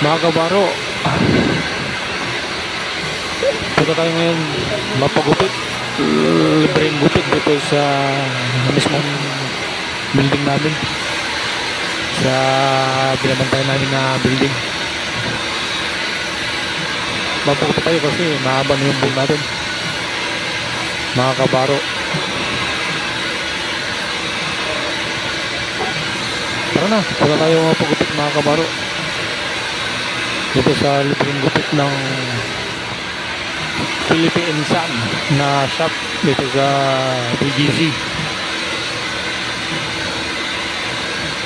Mga kabaro, punta tayo ngayon mapagupit. Libreng gupit dito sa mismong building namin. Sa binabantayan namin na building. Mapagupit tayo kasi mahaba na yung buhok natin. Mga kabaro. Tara na, punta tayo mapagupit mga kabaro. Dito sa libreng gupit ng Philippine Sun na shop dito sa BGC.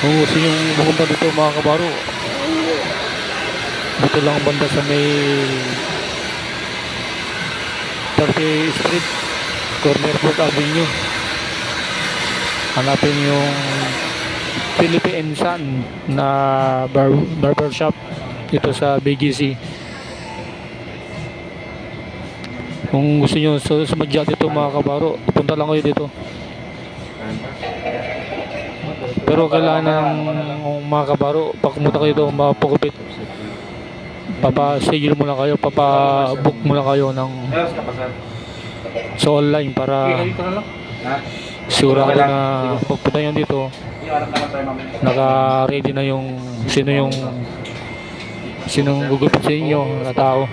Kung gusto nyo pumunta dito mga kabaro, dito lang banda sa may 30 Street, corner 4th Avenue. Hanapin yung Philippine Sun na barber shop dito sa BGC. Kung gusto nyo sumadya dito mga kabaro, punta lang kayo dito. Pero kailangan ng mga kabaro, pag pumunta kayo dito mapagupit, papa-schedule mo lang kayo, papa-book mo lang kayo ng sa online para sigurado na pagpunta nyo dito naka-ready na yung sinong gugupit sa inyo na tao.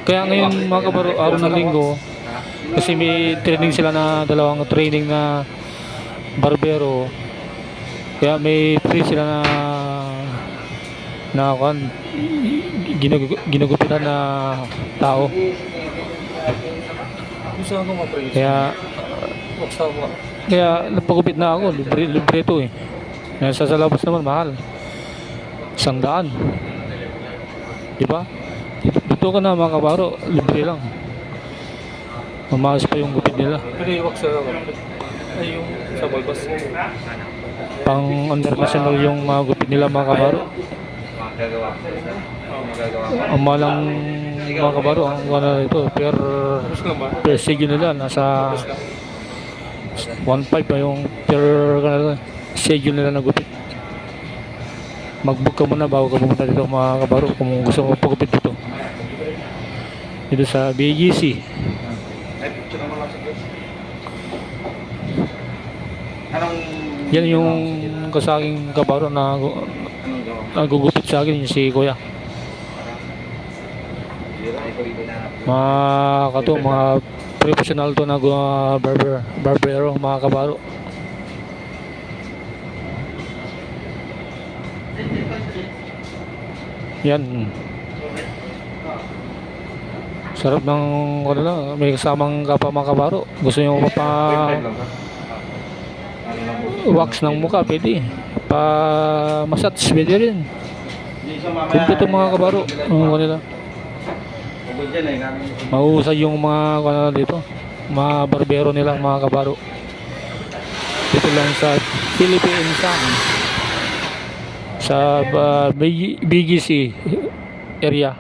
Kaya ngayon mga kabaro, araw ng linggo, kasi may training sila na dalawang training na barbero, kaya may free sila na ginugupitan na tao. Kaya napagupit na ako, libre ito eh. Sa labas naman mahal, 100, diba? Dito ka na mga kabaro, libre lang. Mamakas pa yung gupit nila. Pero yung wax ay yung sa balbas. Pang international yung mga gupit nila mga kabaro. Ang malang mga kabaro, ang wala ito, per schedule nila, nasa 1.5 pa yung per schedule nila na gupit. Mag-book ka muna bago ka pumunta dito mga kabaro kung gusto mo pagupit dito. Dito sa BGC. Yan yung kasaking kabaro na nagugupit sa akin, si Kuya. Mga professional to na barbero mga kabaro. Yan. Sarap ng may kasamang kapa mga kabaro. Gusto nyo wax ng mukha, pwede. Massage, pwede rin. Kumpito mga kabaro. Mahusay yung mga dito, mga barbero nila mga kabaro. Dito lang sa Philippine Sun sa BGC area.